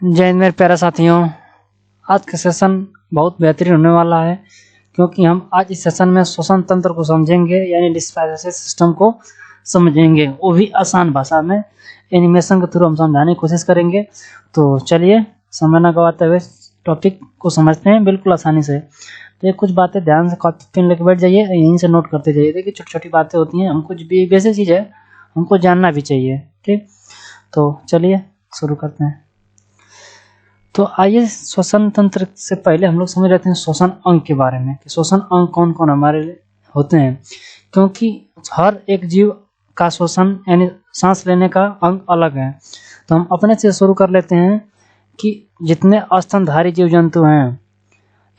जय हिंद मेरे प्यारे साथियों। आज का सेशन बहुत बेहतरीन होने वाला है क्योंकि हम आज इस सेशन में श्वसन तंत्र को समझेंगे, यानी डिस्पेंसेशन सिस्टम को समझेंगे, वो भी आसान भाषा में एनिमेशन के थ्रू हम समझाने की कोशिश करेंगे। तो चलिए समय न गवाते हुए टॉपिक को समझते हैं बिल्कुल आसानी से। तो ये कुछ बातें ध्यान से कॉपी पेन लेकर बैठ जाइए, यहीं से नोट करते जाइए। देखिए छोटी छोटी बातें होती हैं, हम कुछ भी बेसिक चीज़ है हमको जानना भी चाहिए। ठीक, तो चलिए शुरू करते हैं। तो आइए श्वसन तंत्र से पहले हम लोग समझ लेते हैं श्वसन अंग के बारे में कि श्वसन अंग कौन कौन हमारे होते हैं, क्योंकि हर एक जीव का श्वसन यानी सांस लेने का अंग अलग है। तो हम अपने से शुरू कर लेते हैं कि जितने स्तनधारी जीव जंतु हैं,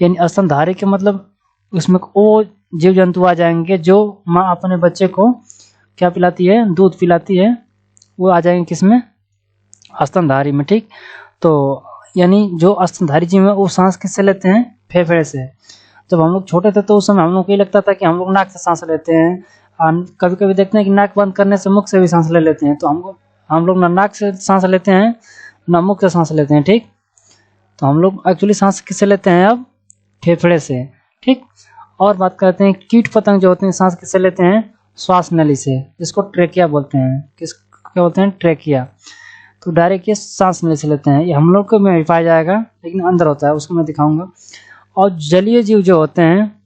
यानी स्तनधारी के मतलब उसमें वो जीव जंतु आ जाएंगे जो माँ अपने बच्चे को क्या पिलाती है, दूध पिलाती है, वो आ जाएंगे किसमें, स्तनधारी में। ठीक, तो यानी जो स्तनधारी जीव है वो सांस किससे लेते हैं, फेफड़े से। जब हम लोग छोटे थे तो उस समय हम लोग को ये लगता था कि हम लोग नाक से सांस लेते हैं। कभी कभी देखते हैं कि नाक बंद करने से मुख से भी सांस ले लेते हैं। तो हम लोग ना नाक से सांस लेते हैं ना मुख से सांस लेते हैं। ठीक, तो हम लोग एक्चुअली सांस किससे लेते हैं, अब फेफड़े से। ठीक, और बात करते हैं कीट पतंग जो होते हैं सांस किससे लेते हैं, श्वास नली से, जिसको ट्रेकिया बोलते हैं। क्या बोलते हैं, ट्रेकिया। तो डायरेक्ट ये सांस नली से लेते हैं। ये हम लोग को में पाया जाएगा लेकिन अंदर होता है, उसको मैं दिखाऊंगा। और जलीय जीव जो होते हैं,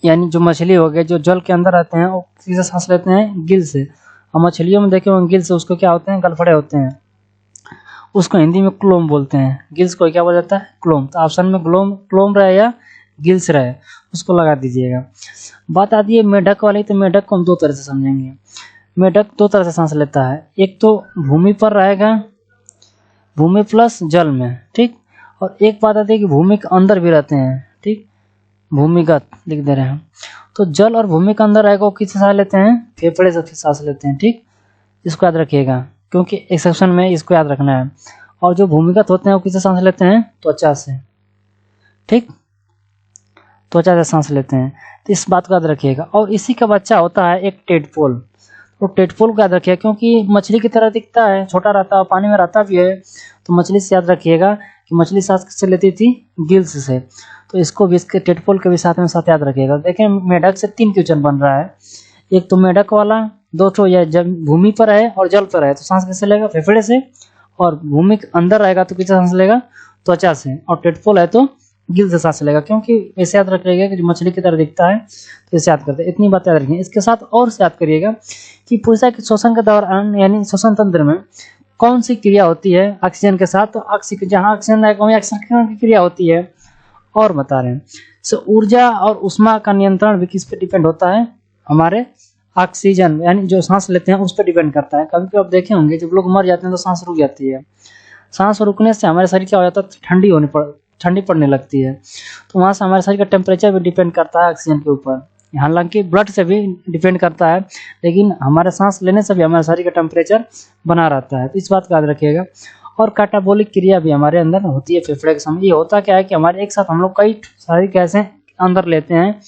यानी जो मछली हो गए जो जल के अंदर रहते हैं, वो किससे सांस लेते हैं, गिल से। और मछलियों में देखे गिल से उसको क्या होते हैं, गलफड़े होते हैं, उसको हिंदी में क्लोम बोलते हैं। गिल्स को क्या बोला जाता है, क्लोम। तो ऑप्शन में क्लोम रहे या गिल्स रहे उसको लगा दीजिएगा। बात आती है मेढक वाली, तो मेढक को हम दो तरह से समझेंगे। मेढक दो तरह से सांस लेता है, एक तो भूमि पर रहेगा, भूमि प्लस जल में। ठीक, और एक बात आती है कि भूमि के अंदर भी रहते हैं। ठीक, भूमिगत लिख दे रहे हैं। तो जल और भूमि के अंदर रहेगा वो किससे सांस लेते हैं, फेफड़े से सांस लेते हैं। ठीक, इसको याद रखिएगा क्योंकि एक्सेप्शन में इसको याद रखना है। और जो भूमिगत होते हैं वो किससे सांस लेते हैं, त्वचा से। ठीक, त्वचा से सांस लेते हैं, तो इस बात को याद रखिएगा। और इसी का बच्चा होता है एक टेडपोल। तो टेडपोल को याद रखिएगा क्योंकि मछली की तरह दिखता है, छोटा रहता है, पानी में रहता भी है। तो मछली से याद रखिएगा कि मछली सांस किससे लेती थी, गिल्स से। तो इसको भी, इसके टेडपोल के भी साथ याद रखिएगा। देखें मेढक से 3 क्वेश्चन बन रहा है, एक तो मेढक वाला, दो तो यह जब भूमि पर है और जल पर है तो सांस किससे लेगा, फेफड़े से। और भूमि के अंदर रहेगा तो किससे सांस लेगा, त्वचा से। और टेडपोल है तो गिल से सांस लेगा, क्योंकि ऐसे याद रखिएगा कि जो मछली की तरह दिखता है तो इसे याद करते हैं। इतनी बात याद रखिए। इसके साथ और से याद करिएगा कि पूछा कि श्वसन के दौरान यानी श्वसन तंत्र में कौन सी क्रिया होती है ऑक्सीजन के साथ। तो जहाँ ऑक्सीजन रहेगा वहीं ऑक्सीजन की क्रिया होती है। और बता रहे हैं सो ऊर्जा और उष्मा का नियंत्रण भी किस पे डिपेंड होता है, हमारे ऑक्सीजन यानी जो सांस लेते हैं उस पर डिपेंड करता है। कभी कभी आप देखे होंगे जब लोग मर जाते हैं तो सांस रुक जाती है। सांस रुकने से हमारे शरीर क्या हो जाता है, ठंडी पड़ने लगती है। तो वहाँ से हमारे शरीर का टेम्परेचर भी डिपेंड करता है ऑक्सीजन के ऊपर। हालांकि ब्लड से भी डिपेंड करता है, लेकिन हमारे सांस लेने से भी हमारे शरीर का टेम्परेचर बना रहता है। तो इस बात का याद रखिएगा। और कैटाबोलिक क्रिया भी हमारे अंदर होती है फेफड़े के समय। ये होता क्या है कि हमारे एक साथ हम लोग कई सारी गैसें अंदर लेते हैं।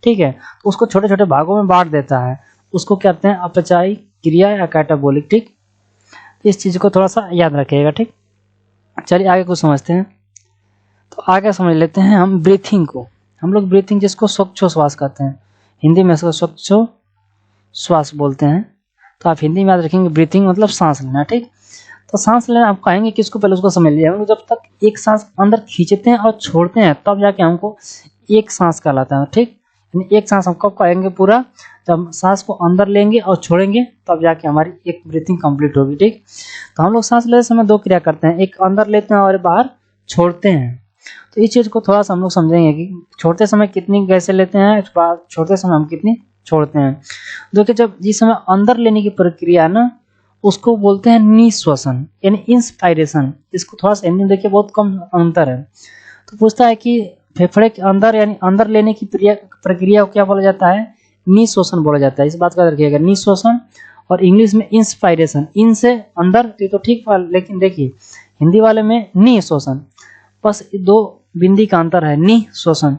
ठीक है, तो उसको छोटे छोटे भागों में बांट देता है, उसको कहते हैं अपचायी क्रिया या कैटाबोलिक। ठीक, इस चीज़ को थोड़ा सा याद रखिएगा। ठीक, चलिए आगे कुछ समझते हैं। तो आगे समझ लेते हैं हम ब्रीथिंग को। हम लोग ब्रीथिंग जिसको श्वास कहते हैं, हिंदी में इसको श्वास बोलते हैं। तो आप हिंदी में याद रखेंगे ब्रीथिंग मतलब सांस लेना। ठीक, तो सांस लेना आप कहेंगे किसको, पहले उसको समझ लिया। हम लोग जब तक एक सांस अंदर खींचते हैं और छोड़ते हैं तब जाके हमको एक सांस कहलाता है। ठीक, यानी एक सांस हम कब कहेंगे, पूरा जब सांस को अंदर लेंगे और छोड़ेंगे तब जाके हमारी एक ब्रीथिंग कंप्लीट होगी। ठीक, तो हम लोग सांस लेते समय दो क्रिया करते हैं, एक अंदर लेते हैं और बाहर छोड़ते हैं। तो इस चीज़ को थोड़ा सा हम लोग समझेंगे कि छोड़ते समय कितनी गैसें लेते हैं, छोड़ते समय हम कितनी छोड़ते हैं। देखिए जब जिस समय अंदर लेने की प्रक्रिया है ना, उसको बोलते हैं निश्वसन यानी इंस्पायरेशन। इसको थोड़ा सा हिंदी में देखिए बहुत कम अंतर है। तो पूछता है कि फेफड़े के अंदर यानी अंदर लेने की प्रक्रिया को क्या बोला जाता है, निश्वसन बोला जाता है। इस बात का याद रखिएगा, निश्वसन। और इंग्लिश में इंस्पायरेशन, इन से अंदर तो ठीक, लेकिन देखिए हिंदी वाले में निश्वसन, बस दो बिंदी का अंतर है, निश्वसन।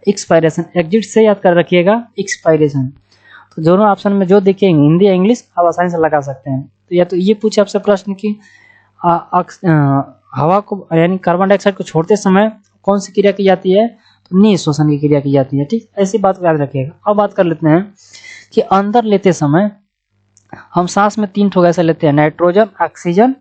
एक्सपायरेशन एग्जिट से याद कर रखिएगा, एक्सपायरेशन। तो दोनों ऑप्शन में जो देखेंगे हिंदी या इंग्लिश आप आसानी से लगा सकते हैं। तो या तो ये पूछे आपसे प्रश्न कि हवा को यानी कार्बन डाइऑक्साइड को छोड़ते समय कौन सी क्रिया की जाती है, तो निःश्वसन की क्रिया की जाती है। ठीक, ऐसी बात को याद रखिएगा। अब बात कर लेते हैं कि अंदर लेते समय हम सांस में 3 ठो गैसें लेते हैं, नाइट्रोजन, ऑक्सीजन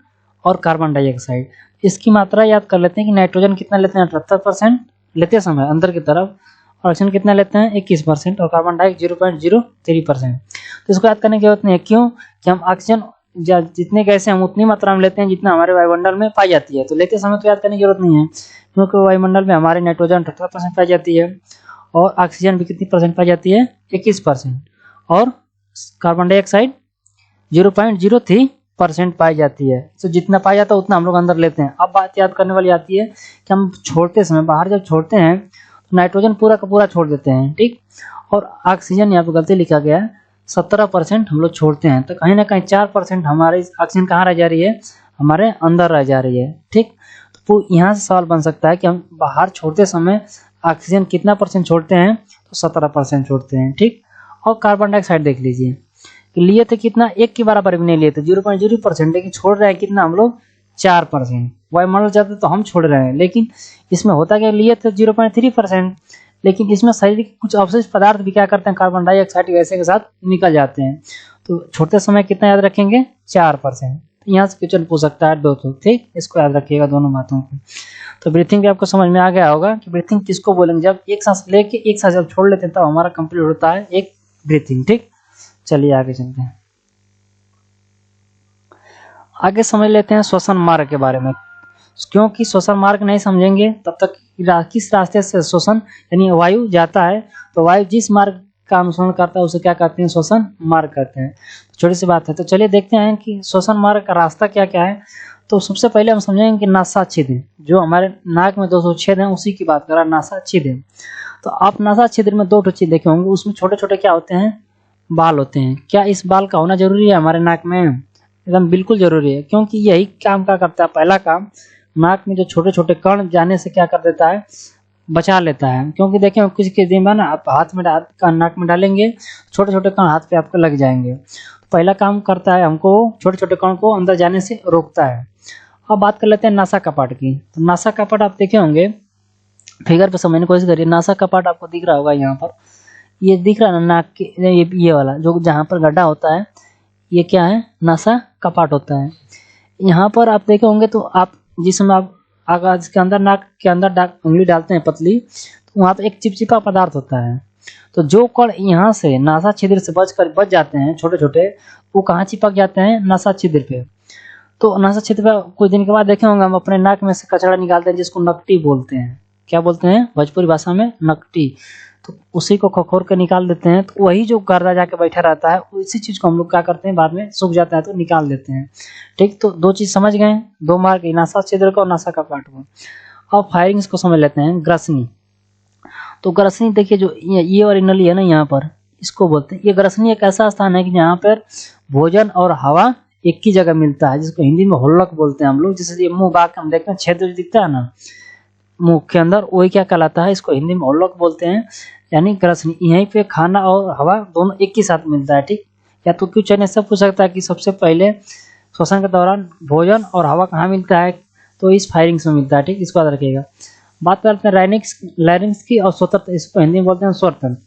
और कार्बन डाइऑक्साइड। इसकी मात्रा याद कर लेते हैं कि नाइट्रोजन कितना लेते हैं 78% लेते समय अंदर की तरफ, ऑक्सीजन कितना लेते हैं 21% और कार्बन डाइऑक्साइड 0.03%। तो इसको याद करने की जरूरत नहीं है, क्यों कि हम ऑक्सीजन जितने गैसें हम उतनी मात्रा में लेते हैं जितना हमारे वायुमंडल में पाई जाती है। तो लेते समय तो याद करने की जरूरत नहीं है, क्योंकि वायुमंडल में हमारे नाइट्रोजन 78% पाई जाती है और ऑक्सीजन भी कितनी परसेंट पाई जाती है 21% और कार्बन डाइऑक्साइड 0.03% पाई जाती है। तो जितना पाया जाता है उतना हम लोग अंदर लेते हैं। अब बात याद करने वाली आती है कि हम छोड़ते समय बाहर जब छोड़ते हैं तो नाइट्रोजन पूरा का पूरा छोड़ देते हैं, ठीक, और ऑक्सीजन यहाँ पे गलती लिखा गया है 17% हम लोग छोड़ते हैं। तो कहीं ना कहीं 4% हमारी ऑक्सीजन कहाँ रह जा रही है, हमारे अंदर रह जा रही है। ठीक, तो यहाँ से सवाल बन सकता है कि हम बाहर छोड़ते समय ऑक्सीजन कितना परसेंट छोड़ते हैं, तो 17% छोड़ते हैं। ठीक, और कार्बन डाइऑक्साइड देख लीजिए कि लिए थे कितना, 1 के बराबर भी नहीं लिए थे 0.0%, लेकिन छोड़ रहे हैं कितना हम लोग 4%। वायुमंडल जाते तो हम छोड़ रहे हैं, लेकिन इसमें होता क्या, लिए थे 0.3%, लेकिन इसमें शरीर के कुछ अवशिष्ट पदार्थ भी क्या करते हैं, कार्बन डाइऑक्साइड गैसें के साथ निकल जाते हैं। तो छोड़ते समय कितना याद रखेंगे 4%। तो यहाँ से क्वेश्चन पूछ सकता है 2 तो, ठीक, इसको याद रखिएगा दोनों बातों को। तो ब्रीथिंग भी आपको समझ में आ गया होगा कि ब्रीथिंग किसको बोलेंगे, जब एक सांस लेके एक सांस जब छोड़ लेते हैं तब हमारा कंप्लीट होता है एक ब्रीथिंग। ठीक, चलिए आगे चलते हैं। आगे समझ लेते हैं श्वसन मार्ग के बारे में, क्योंकि श्वसन मार्ग नहीं समझेंगे तब तक किस रास्ते से श्वसन यानी वायु जाता है, तो वायु जिस मार्ग का अनुसरण करता है उसे क्या कहते हैं, श्वसन मार्ग कहते हैं। तो छोटी सी बात है, तो चलिए देखते हैं कि श्वसन मार्ग का रास्ता क्या क्या है। तो सबसे पहले हम समझेंगे कि नासा छिद्र, जो हमारे नाक में 2 छेद हैं उसी की बात कर रहा है, नासा छिद्र। तो आप नासा छिद्र में 2 छेद देखे होंगे, उसमें छोटे छोटे क्या होते हैं, बाल होते हैं। क्या इस बाल का होना जरूरी है हमारे नाक में, एकदम बिल्कुल जरूरी है, क्योंकि यही काम क्या करता है, पहला काम नाक में जो छोटे छोटे कण जाने से क्या कर देता है, बचा लेता है। क्योंकि देखें कुछ के दिन बाद ना आप हाथ में नाक में डालेंगे, छोटे छोटे कण हाथ पे आपको लग जाएंगे। तो पहला काम करता है, हमको छोटे छोटे कण को अंदर जाने से रोकता है। अब बात कर लेते हैं नासा कपाट की। तो नासा कपाट आप देखे होंगे, फिगर पे समझने की कोशिश करिए। नासा कपाट आपको दिख रहा होगा यहाँ पर, ये दिख रहा है ना नाक के, ये वाला जो जहाँ पर गड्ढा होता है ये क्या है, नासा कपाट होता है। यहाँ पर आप देखे होंगे तो आप जिसमें आप आगाज के अंदर नाक के अंदर उंगली डालते हैं पतली, तो वहाँ पे एक चिपचिपा पदार्थ होता है। तो जो कण यहाँ से नासा छिद्र से बच जाते हैं छोटे छोटे, वो कहाँ चिपक जाते हैं, नासा छिद्र पे। तो नासा छिद्र पे कुछ दिन के बाद देखे होंगे हम अपने नाक में से कचरा निकालते हैं, जिसको नकटी बोलते हैं। क्या बोलते हैं भोजपुरी भाषा में, नकटी। तो उसी को खखोर के निकाल देते हैं। तो वही जो गर्दा जाके बैठा रहता है, उसी चीज को हम लोग क्या करते हैं, बाद में सूख जाता है तो निकाल देते हैं। ठीक, तो 2 चीज समझ गए, 2 मार्ग, नासा छिद्र को और नासा कपाट को। अब फायरिंग्स को समझ लेते हैं। ग्रसनी, तो ग्रसनी देखिए जो ये वाली नली है ना यहाँ पर, इसको बोलते हैं। ये ग्रसनी एक ऐसा स्थान है कि जहाँ पर भोजन और हवा एक ही जगह मिलता है, जिसको हिंदी में होल्लक बोलते हैं हम लोग। जैसे ये मुंह बाग हम देखते हैं छेद दिखता है ना मुंह के अंदर, वही क्या कहलाता है, इसको हिंदी में होल्लक बोलते हैं, यानी ग्रसनी। यहीं पे खाना और हवा दोनों एक ही साथ मिलता है। ठीक, या तो क्यों चैन ऐसा पूछ सकता है कि सबसे पहले श्वसन के दौरान भोजन और हवा कहाँ मिलता है, तो इस फायरिंग्स में मिलता है। ठीक, इसको याद रखिएगा। बात करते हैं लैरिंग्स की और स्वतंत्र, इसको हिंदी में बोलते हैं स्वर तंत्र।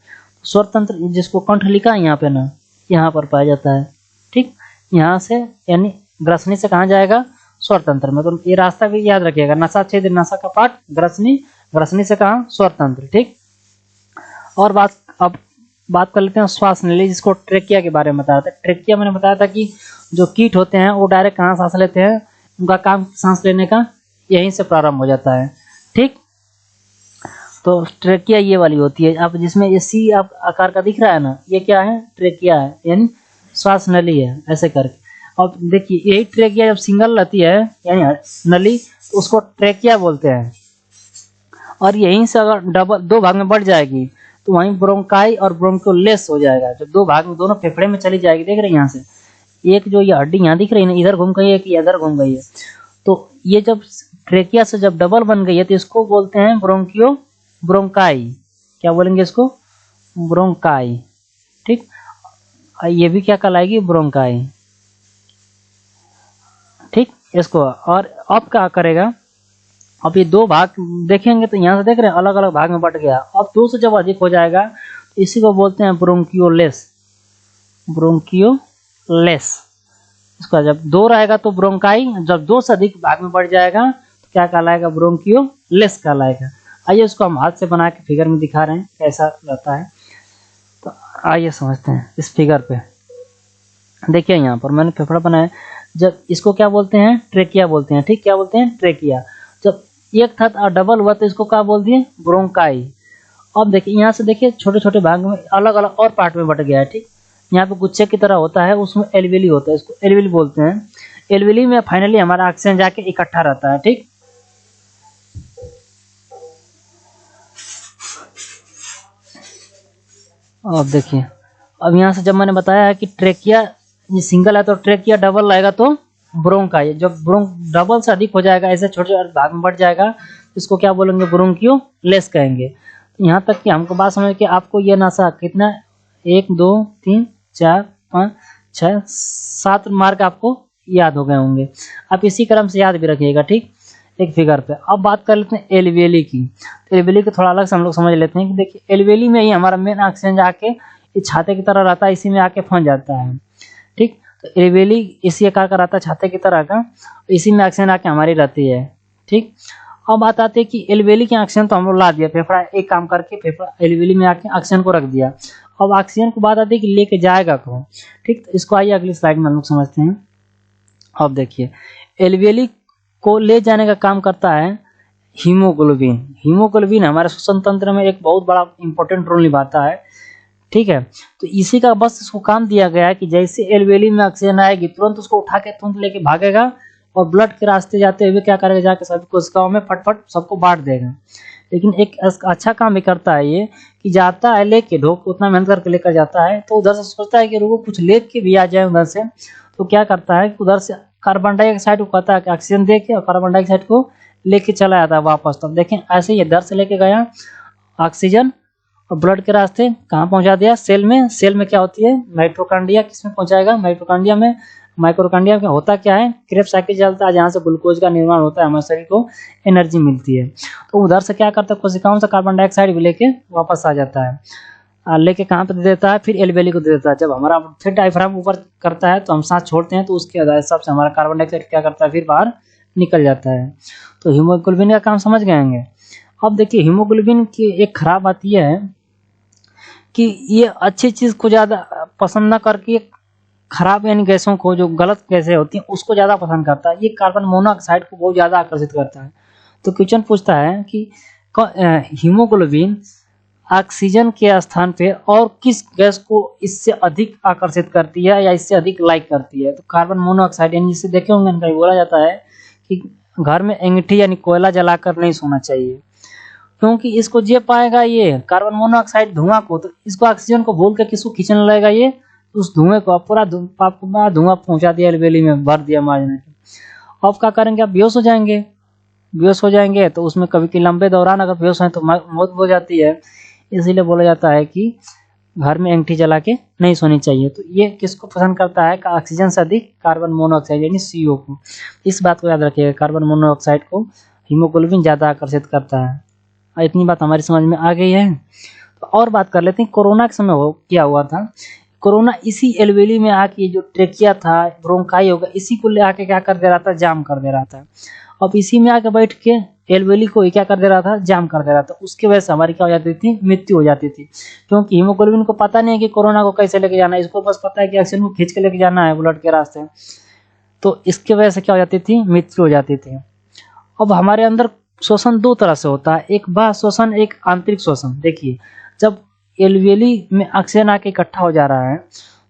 स्वर तंत्र जिसको कंठ लिखा है यहाँ पे ना, यहाँ पर पाया जाता है। ठीक, यहाँ से यानी ग्रसनी से कहाँ जाएगा, स्वर तंत्र में। तो ये रास्ता भी याद रखिएगा, नासा छिद्र, नासा कपाट, ग्रसनी, ग्रसनी से कहाँ, स्वर तंत्र। ठीक, और अब बात कर लेते हैं श्वास नली, जिसको ट्रेकिया के बारे में बताया था। ट्रेकिया मैंने बताया था कि जो कीट होते हैं वो डायरेक्ट कहाँ सांस लेते हैं, उनका काम सांस लेने का यहीं से प्रारंभ हो जाता है। ठीक, तो ट्रेकिया ये वाली होती है, आप जिसमें ये सी आप आकार का दिख रहा है ना, ये क्या है, ट्रेकिया है, यानी श्वास नली है, ऐसे करके। अब देखिए यही ट्रेकिया जब सिंगल रहती है यानी नली, तो उसको ट्रेकिया बोलते हैं। और यहीं से अगर 2 भाग में बढ़ जाएगी तो वहीं ब्रोंकाई और ब्रोंकोलेस हो जाएगा। जब 2 भाग में दोनों फेफड़े में चली जाएगी, देख रहे हैं यहाँ से, एक जो ये हड्डी यहाँ दिख रही है ना, इधर घूम गई है कि इधर घूम गई है, तो ये जब ट्रेकिया से जब डबल बन गई है तो इसको बोलते हैं ब्रोंकाई। क्या बोलेंगे इसको, ब्रोंकाई। ठीक, ये भी क्या कहलाएगी, ब्रोंकाई। ठीक, इसको। और अब क्या करेगा, अब ये दो भाग देखेंगे तो यहाँ से देख रहे हैं अलग अलग भाग में बट गया। अब 2 से जब अधिक हो जाएगा तो इसी को बोलते हैं ब्रोंकियोलेस। ब्रोंकियोलेस। इसका जब 2 रहेगा तो ब्रोंकाई, जब 2 से अधिक भाग में बढ़ जाएगा तो क्या कहलाएगा, ब्रोंकियोलेस कहलाएगा। आइए इसको हम हाथ से बना के फिगर में दिखा रहे हैं कैसा रहता है। तो आइए समझते हैं इस फिगर पे। देखिए यहाँ पर मैंने फेफड़ा बनाया, जब इसको क्या बोलते हैं, ट्रेकिया बोलते हैं। ठीक, क्या बोलते हैं, ट्रेकिया। जब एक था और डबल हुआ तो इसको क्या बोल दिए, ब्रोंकाई। अब देखिए यहाँ से देखिए छोटे छोटे भाग में अलग अलग और पार्ट में बट गया है। ठीक, यहाँ पे गुच्छे की तरह होता है, उसमें एल्वेली होता है, इसको एल्वेली बोलते हैं। एल्वेली में फाइनली हमारा ऑक्सीजन जाके इकट्ठा रहता है। ठीक, अब देखिए, अब यहाँ से जब मैंने बताया है कि ट्रेकिया ये सिंगल है तो ट्रेकिया, डबल रहेगा तो ब्रोंकाई। जब डबल से अधिक हो जाएगा, ऐसे छोटे छोटे भाग में बढ़ जाएगा, इसको क्या बोलेंगे, ब्रोंकियोलेस कहेंगे। यहाँ तक कि हमको बात समझ के आपको ये नशा कितना 1 2 3 4 5 6 7 मार्क आपको याद हो गए होंगे। आप इसी क्रम से याद भी रखिएगा। ठीक, एक फिगर पे। अब बात कर लेते हैं एल्वेली की। तो एल्वेली को थोड़ा अलग से हम लोग समझ लेते हैं कि देखिए एल्वेली में ही हमारा मेन ऑक्सीजन जाके ये छाते की तरह रहता है, इसी में आके फंस जाता है। ठीक, तो एल्वेली इसी आकार का रहता है, छाते की तरह का, इसी में ऑक्सीजन आके हमारी रहती है। ठीक, अब बात आती है कि एल्वेली के ऑक्सीजन तो हम लोग ला दिया, फेफड़ा एक काम करके फेफड़ा एल्वेली में आके ऑक्सीजन को रख दिया। अब ऑक्सीजन को बात आती है कि लेके जाएगा कौन। ठीक, तो इसको आइए अगली स्लाइड में हम लोग समझते हैं। अब देखिए एल्वेली को ले जाने का काम करता है हीमोग्लोबिन। हीमोग्लोबिन हमारे श्वसन तंत्र में एक बहुत बड़ा इंपॉर्टेंट रोल निभाता है। ठीक है, तो इसी का बस इसको काम दिया गया है कि जैसे एल्वेली में ऑक्सीजन आएगी तुरंत उसको उठा के तुरंत लेके भागेगा और ब्लड के रास्ते जाते हुए क्या करेगा, जाके सभी कोशिकाओं में फटफट सबको बांट देगा। लेकिन एक अच्छा काम भी करता है ये कि जाता है लेके ढोक उतना मेहनत करके लेकर जाता है, तो उधर से सोचता है कि रुको कुछ लेके भी आ जाए उधर से, तो क्या करता है कि उधर से कार्बन डाइऑक्साइड को कहता है कि ऑक्सीजन दे के और कार्बन डाइऑक्साइड को लेके चला जाता है वापस। तब देखें ऐसे ही इधर से लेके गया ऑक्सीजन और ब्लड के रास्ते कहाँ पहुंचा दिया, सेल में। सेल में क्या होती है, माइटोकॉन्ड्रिया। किसमें पहुंचाएगा, माइटोकॉन्ड्रिया में। माइटोकॉन्ड्रिया में होता क्या है, क्रेब्स साइकिल चलता है जहाँ से ग्लूकोज का निर्माण होता है, हमारे शरीर को एनर्जी मिलती है। तो उधर से क्या करता है, कोशिकाओं से कार्बन डाइऑक्साइड भी लेके वापस आ जाता है। लेके कहाँ पे दे देता है, फिर एल्वेली को दे देता है। जब हमारा फिर डायफ्राम ऊपर करता है तो हम सांस छोड़ते हैं, तो उसके हिसाब से हमारा कार्बन डाइऑक्साइड क्या करता है, फिर बाहर निकल जाता है। तो हीमोग्लोबिन का काम समझ गए होंगे। अब देखिए हीमोग्लोबिन की एक खराब बात यह है कि ये अच्छी चीज को ज्यादा पसंद न करके खराब यानी गैसों को, जो गलत गैसें होती हैं उसको ज्यादा पसंद करता है। ये कार्बन मोनोऑक्साइड को बहुत ज्यादा आकर्षित करता है। तो क्वेश्चन पूछता है कि हीमोग्लोबिन ऑक्सीजन के स्थान पे और किस गैस को इससे अधिक आकर्षित करती है या इससे अधिक लाइक करती है। तो कार्बन मोनोऑक्साइड, यानी जिसे देखे होंगे कहीं बोला जाता है कि घर में अंगीठी यानी कोयला जलाकर नहीं सोना चाहिए, क्योंकि इसको जे पाएगा ये कार्बन मोनोऑक्साइड धुआं को, तो इसको ऑक्सीजन को भूल के किसको खींचने लगेगा, ये उस धुएं को। पूरा धुआं पहुंचा दिया एल्वेली में, भर दिया मारने के। अब क्या करेंगे, आप बेहोश हो जाएंगे। बेहोश हो जाएंगे तो उसमें कभी कि लंबे दौरान अगर बेहोश हैं तो मौत हो जाती है। इसीलिए बोला जाता है कि घर में अंगीठी जला के नहीं सोनी चाहिए। तो ये किसको पसंद करता है, ऑक्सीजन से अधिक कार्बन मोनोऑक्साइड यानी CO को। इस बात को याद रखिएगा, कार्बन मोनोऑक्साइड को हीमोग्लोबिन ज्यादा आकर्षित करता है। इतनी बात हमारी समझ में आ गई है। तो और बात कर लेते हैं, कोरोना के समय क्या हुआ था। कोरोना इसी एल्वेली में आके जो ट्रेकिया था, ब्रोंकाई होगा, इसी को ले आके क्या कर दे रहा था, जाम कर दे रहा था। अब इसी में आके बैठ के एल्वेली को क्या कर दे रहा था, जाम कर दे रहा था। उसकी वजह से हमारी क्या हो जाती थी, मृत्यु हो जाती थी। क्योंकि हीमोग्लोबिन को पता नहीं है कि कोरोना को कैसे लेके जाना है, इसको बस पता है कि ऑक्सीजन को खींच के लेके जाना है ब्लड के रास्ते। तो इसकी वजह से क्या हो जाती थी, मृत्यु हो जाती थी। अब हमारे अंदर श्वसन 2 तरह से होता है, एक बाह्य श्वसन, एक आंतरिक श्वसन। देखिए जब एल्वेली में ऑक्सीजन आके इकट्ठा हो जा रहा है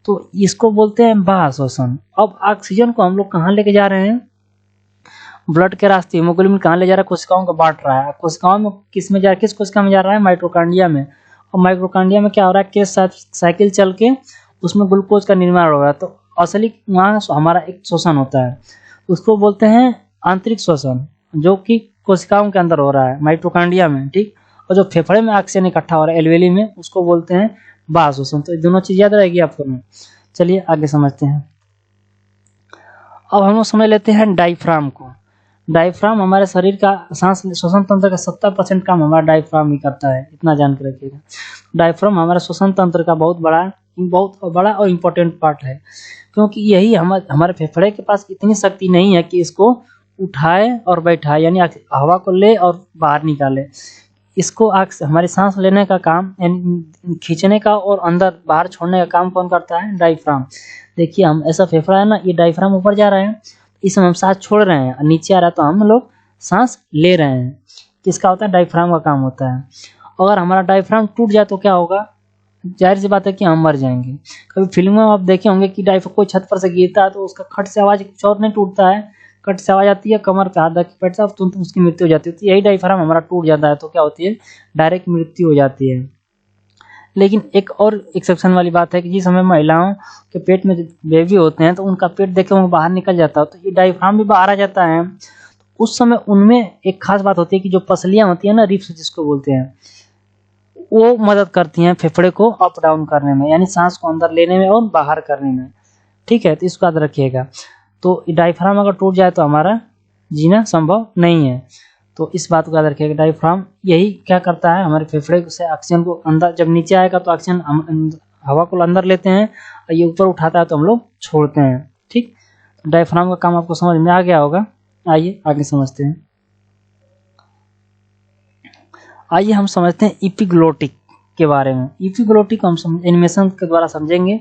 तो इसको बोलते हैं बाह्य श्वसन। अब ऑक्सीजन को हम लोग कहाँ लेके जा रहे हैं, ब्लड के रास्ते। हीमोग्लोबिन कहाँ ले जा रहा है, कोशिकाओं को बांट रहा है। कोशिकाओं में किस में जा रहा है, किस कोशिका में जा रहा है, माइटोकॉन्ड्रिया में। और माइटोकॉन्ड्रिया में क्या हो रहा है, क्रेब्स साइकिल चल के उसमें ग्लूकोज का निर्माण हो रहा है। तो असली वहाँ हमारा एक श्वसन होता है, उसको बोलते हैं आंतरिक श्वसन, जो कि कोशिकाओं के अंदर हो रहा है, माइटोकॉन्ड्रिया में। ठीक, और जो फेफड़े में ऑक्सीजन इकट्ठा हो रहा है एल्वेली में, उसको बोलते हैं बाह्य श्वसन। तो ये दोनों चीज याद रहेगी आपको। चलिए आगे समझते हैं। अब हम लोग समझ लेते हैं डायफ्राम को। डायफ्राम हमारे शरीर का सांस श्वसन तंत्र का 70% काम हमारा डायफ्राम ही करता है, इतना जान के रखिएगा। डायफ्राम हमारे श्वसन तंत्र का बहुत बड़ा और इम्पोर्टेंट पार्ट है, क्योंकि यही हमारे फेफड़े के पास इतनी शक्ति नहीं है कि इसको उठाए और बैठाए, यानी हवा को ले और बाहर निकाले। इसको हमारी सांस लेने का काम, खींचने का और अंदर बाहर छोड़ने का काम कौन करता है? डायफ्राम। देखिए हम ऐसा फेफड़ा है ना, ये डायफ्राम ऊपर जा रहा है, इसमें हम सांस छोड़ रहे हैं, नीचे आ रहा है तो हम लोग सांस ले रहे हैं। किसका होता है? डायफ्राम का काम होता है। अगर हमारा डायफ्राम टूट जाए तो क्या होगा? जाहिर सी बात है कि हम मर जाएंगे। कभी फिल्मों में आप देखे होंगे कि डायफ्राम कोई छत पर से गिरता है तो उसका खट से आवाज कुछ और नहीं टूटता है, कट से आवाज आती है, कमर पे हाथ रख के बैठता है तो उसकी मृत्यु हो जाती है। तो यही डायफ्राम हमारा टूट जाता है तो क्या होती है? डायरेक्ट मृत्यु हो जाती है। लेकिन एक और एक्सेप्शन वाली बात है कि जिस समय महिलाओं के पेट में बेबी होते हैं तो उनका पेट देख के उनको बाहर निकल जाता है, तो ये डायफ्राम भी बाहर आ जाता है। उस समय उनमें एक खास बात होती है कि जो पसलियां होती है ना, रिब्स जिसको बोलते हैं, वो मदद करती हैं फेफड़े को अप डाउन करने में, यानी सांस को अंदर लेने में और बाहर करने में। ठीक है, तो इसको याद रखिएगा। तो डायफ्राम अगर टूट जाए तो हमारा जीना संभव नहीं है, तो इस बात को याद रखिएगा। डायफ्राम यही क्या करता है? हमारे फेफड़े से ऑक्सीजन को अंदर, जब नीचे आएगा तो ऑक्सीजन हवा को अंदर लेते हैं और ये ऊपर उठाता है तो हम लोग छोड़ते हैं। ठीक, डायफ्राम का काम आपको समझ में आ गया होगा। आइए आगे समझते हैं। आइए हम समझते हैं इपिग्लोटिक के बारे में। इपिग्लोटिक हम एनिमेशन के द्वारा समझेंगे।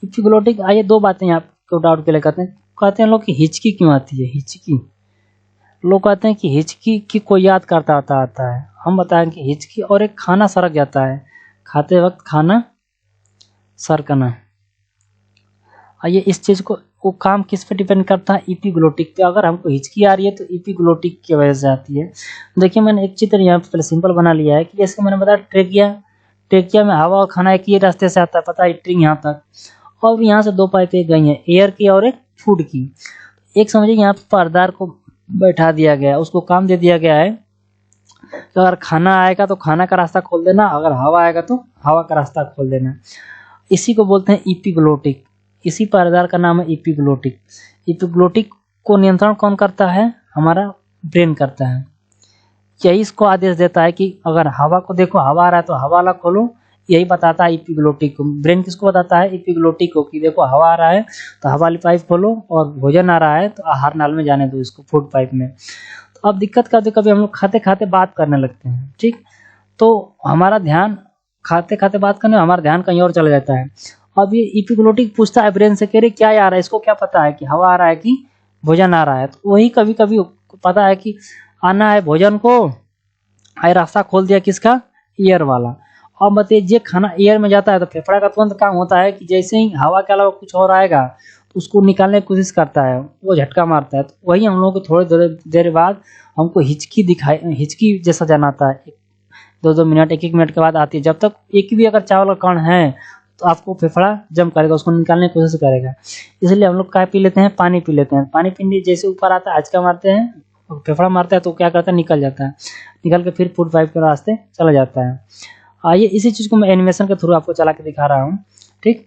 इपिग्लोटिक, आइए दो बातें यहाँ को डाउट के लिए कहते हैं लोग कि हिचकी क्यों आती है? हिचकी, लोग कहते हैं कि हिचकी की कोई याद करता आता है। हम बताएं कि हिचकी और एक खाना सरक जाता है, खाते वक्त खाना सरकना। आइए इस चीज को, वो काम किस पे डिपेंड करता है? इपिग्लोटिक पे। अगर हमको हिचकी आ रही है तो इपिग्लोटिक की वजह से आती है। देखिए मैंने एक चित्र यहाँ पे सिंपल बना लिया है कि जैसे मैंने बताया ट्रेकिया में हवा और खाना एक ही रास्ते से आता है, पता है, ट्रिंग यहाँ तक, और यहाँ से दो पाइपें गई हैं, एयर की और एक फूड की। एक समझिए यहाँ पे परदार को बैठा दिया गया है, उसको काम दे दिया गया है कि अगर खाना आएगा तो खाना का रास्ता खोल देना, अगर हवा आएगा तो हवा का रास्ता खोल देना। इसी को बोलते हैं इपिग्लोटिक। इसी परदार का नाम है इपिग्लोटिक। इपिग्लोटिक को नियंत्रण कौन करता है? हमारा ब्रेन करता है। यही इसको आदेश देता है कि अगर हवा को देखो, हवा आ रहा है तो हवा वाला खोलो, यही बताता है इपिग्लोटिक को। ब्रेन किसको बताता है? इपिग्लोटिक को, कि देखो हवा आ रहा है तो हवा वाली पाइप खोलो, और भोजन आ रहा है तो आहार नाल में जाने दो, इसको फूड पाइप में। तो अब दिक्कत क्या होती है, कभी हम लोग खाते खाते बात करने लगते हैं। ठीक, तो हमारा ध्यान खाते खाते बात करने में हमारा ध्यान कहीं और चला जाता है। अब ये इपिग्लोटिक पूछता है ब्रेन से, कह रहे क्या आ रहा है, इसको क्या पता है कि हवा आ रहा है कि भोजन आ रहा है? तो वही कभी कभी पता है कि आना है भोजन को, आए रास्ता खोल दिया किसका? एयर वाला। अब बताइए खाना एयर में जाता है तो फेफड़ा का तुरंत काम होता है कि जैसे ही हवा के अलावा कुछ और आएगा तो उसको निकालने की कोशिश करता है, वो झटका मारता है। तो वही हम लोग को थोड़ी देर बाद हमको हिचकी जैसा जनाता है, 2-2 मिनट 1-1 मिनट के बाद आती है। जब तक एक भी अगर चावल का कण है तो आपको फेफड़ा जम करेगा, उसको निकालने की कोशिश करेगा। इसलिए हम लोग क्या पी लेते हैं? पानी पी लेते हैं। पानी पीने जैसे ऊपर आता है, हचका मारते हैं, फेफड़ा मारता है तो क्या करता है? निकल जाता है, निकल के फिर फूड पाइप के रास्ते चला जाता है। आइए इसी चीज को मैं एनिमेशन के थ्रू आपको चला के दिखा रहा हूँ। ठीक,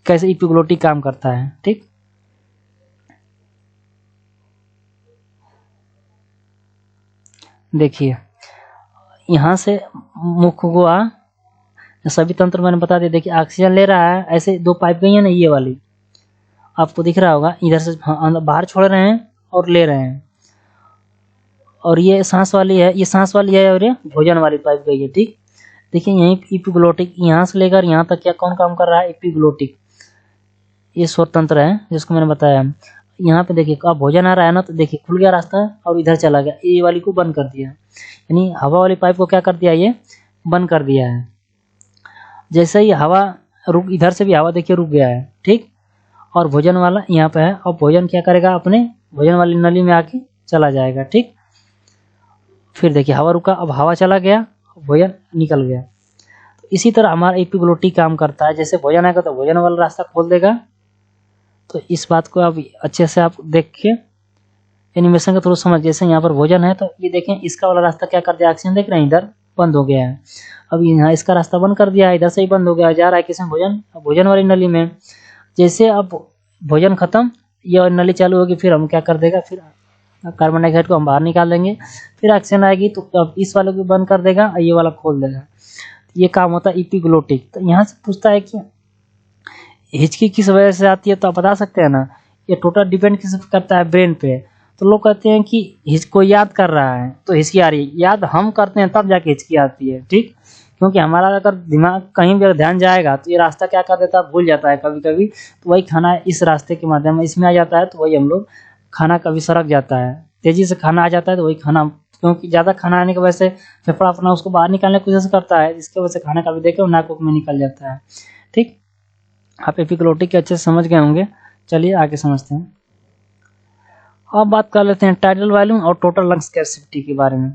कैसे इपिग्लोटिक काम करता है। ठीक, देखिए यहाँ से मुख हुआ, सभी तंत्र मैंने बता दिया। देखिए ऑक्सीजन ले रहा है, ऐसे दो पाइप गई है ना, ये वाली आपको दिख रहा होगा, इधर से बाहर छोड़ रहे हैं और ले रहे हैं, और ये सांस वाली है, ये सांस वाली है, और ये भोजन वाली पाइप गई है। ठीक, देखिए यही इपिग्लोटिक यहाँ से लेकर यहाँ तक क्या कौन काम कर रहा है? इपिग्लोटिक। ये स्वर तंत्र है जिसको मैंने बताया। यहाँ पे देखिए अब भोजन आ रहा है ना, तो देखिए खुल गया रास्ता और इधर चला गया, ये वाली को बंद कर दिया, यानी हवा वाली पाइप को क्या कर दिया? ये बंद कर दिया है। जैसे ही हवा रुक, इधर से भी हवा देखिए रुक गया है। ठीक, और भोजन वाला यहाँ पे है, और भोजन क्या करेगा? अपने भोजन वाली नली में आके चला जाएगा। ठीक, फिर देखिए हवा रुका, अब हवा चला गया, भोजन निकल गया। तो इसी तरह हमारा एपिग्लोटिक काम करता है। जैसे भोजन आएगा तो भोजन वाला रास्ता खोल देगा। तो इस बात को आप अच्छे से आप देख के एनिमेशन के थ्रू समझ। जैसे यहाँ पर भोजन है तो ये देखें, इसका वाला रास्ता क्या कर दिया? ऑक्सीजन देख रहे हैं, इधर बंद हो गया है। अब यहाँ इसका रास्ता बंद कर दिया है, इधर से ही बंद हो गया, जा रहा है किसमें? भोजन वाली नली में। जैसे अब भोजन खत्म, ये नली चालू होगी, फिर हम क्या कर देगा, फिर कार्बन डाइऑक्साइड को हम बाहर निकाल देंगे, फिर ऑक्सीजन आएगी तो अब इस वाले को बंद कर देगा और ये वाला खोल देगा। ये काम होता है एपिग्लोटिक। तो यहाँ से पूछता है कि हिचकी किस वजह से आती है, तो आप बता सकते हैं ना, ये टोटल डिपेंड किस पे करता है, ब्रेन पे। तो लोग कहते हैं कि हिचको याद कर रहा है तो हिचकी आ रही है, याद हम करते हैं तब जाके हिचकी आती है, ठीक। क्योंकि हमारा अगर दिमाग कहीं भी अगर ध्यान जाएगा तो ये रास्ता क्या कर देता है, भूल जाता है कभी कभी, तो वही खाना इस रास्ते के माध्यम में इसमें आ जाता है, तो वही हम लोग खाना कभी सरक जाता है, तेजी से खाना आ जाता है तो वही खाना, क्योंकि ज़्यादा खाना आने की वजह से फेफड़ा अपना उसको बाहर निकालने की कोशिश करता है, जिसकी वजह से खाना कभी देखे नाक में निकल जाता है, ठीक। आप एपिग्लोटिक के अच्छे से समझ गए होंगे। चलिए आगे समझते हैं। अब बात कर लेते हैं टाइडल वॉल्यूम और टोटल लंग्स कैपेसिटी के बारे में।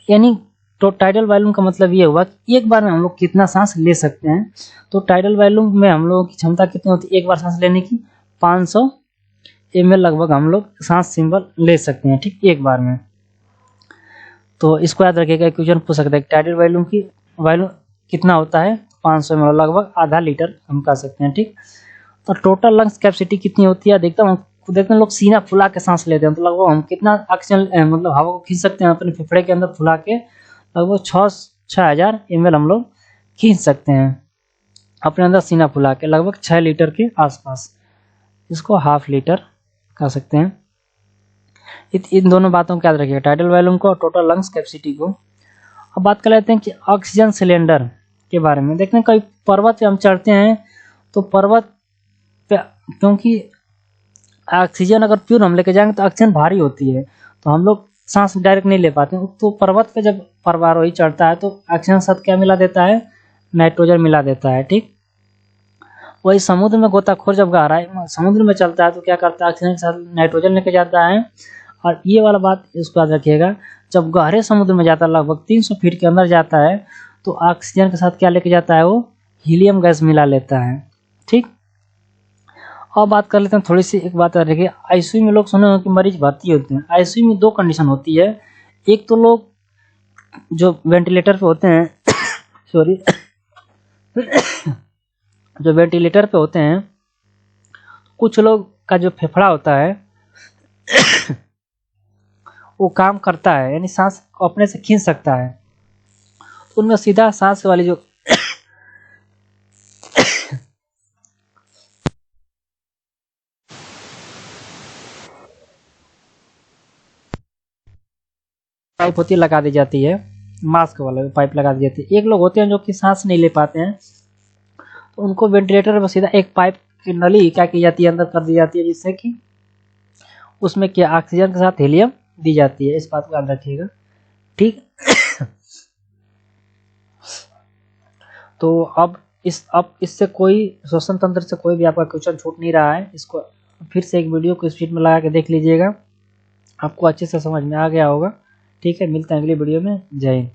यानी तो टाइडल वॉल्यूम का मतलब ये हुआ कि एक बार में हम लोग कितना सांस ले सकते हैं। तो टाइडल वॉल्यूम में हम लोगों की क्षमता कितनी होती है, एक बार सांस लेने की 500 ml लगभग हम लोग सांस सिंबल ले सकते हैं, ठीक, एक बार में। तो इसको याद रखिएगा, क्वेश्चन पूछ सकते हैं टाइडल वॉल्यूम की वॉल्यूम कितना होता है, 500 ml लगभग आधा लीटर हम कह सकते हैं, ठीक। तो टोटल लंग्स कैपेसिटी कितनी होती है, देखते हैं लोग सीना फुला के सांस लेते हैं तो लगभग हम कितना ऑक्सीजन मतलब हवा को खींच सकते हैं अपने फेफड़े के अंदर फुला के, लगभग 6,000 ml हम लोग खींच सकते हैं अपने अंदर सीना फुला के, लगभग 6 लीटर के आसपास, इसको हाफ लीटर कह सकते हैं। इन दोनों बातों को याद रखिएगा, टाइडल वॉल्यूम को और टोटल लंग्स कैपेसिटी को। अब बात कर लेते हैं कि ऑक्सीजन सिलेंडर के बारे में। देखते हैं कई पर्वत पे हम चढ़ते हैं तो पर्वत पे, क्योंकि ऑक्सीजन अगर प्योर हम लेके जाएंगे तो ऑक्सीजन भारी होती है तो हम लोग सांस डायरेक्ट नहीं ले पाते हैं। तो पर्वत पे जब पर्वतारोही चढ़ता है तो ऑक्सीजन के साथ क्या मिला देता है, नाइट्रोजन मिला देता है, ठीक। वही समुद्र में गोताखोर जब गहराई समुद्र में चलता है तो क्या करता है, ऑक्सीजन के साथ नाइट्रोजन लेके जाता है। और ये वाला बात इसको याद रखिएगा, जब गहरे समुद्र में जाता है लगभग 300 फीट के अंदर जाता है तो ऑक्सीजन के साथ क्या लेके जाता है, वो हीलियम गैस मिला लेता है, ठीक। अब बात कर लेते हैं थोड़ी सी, एक बात रखिए, आईसीयू में लोग सुने हो कि मरीज भर्ती होते हैं। आईसीयू में 2 कंडीशन होती है, एक तो लोग जो वेंटिलेटर पे होते हैं सॉरी जो वेंटिलेटर पे होते हैं, कुछ लोग का जो फेफड़ा होता है वो काम करता है, यानी सांस को अपने से खींच सकता है, तो उनमें सीधा सांस वाली जो पाइप होती है लगा दी जाती है, मास्क वाला पाइप लगा दी जाती है। एक लोग होते हैं जो कि सांस नहीं ले पाते हैं तो उनको वेंटिलेटर पर सीधा एक पाइप की नली क्या की जाती है, अंदर कर दी जाती है, जिससे कि उसमें क्या ऑक्सीजन के साथ हीलियम दी जाती है। इस बात को याद रखिएगा, ठीक। तो अब इससे कोई श्वसन तंत्र से कोई भी आपका क्वेश्चन छूट नहीं रहा है। इसको फिर से एक वीडियो को स्पीड में लगा के देख लीजिएगा, आपको अच्छे से समझ में आ गया होगा, ठीक है। मिलते हैं अगली वीडियो में, जय हिंद।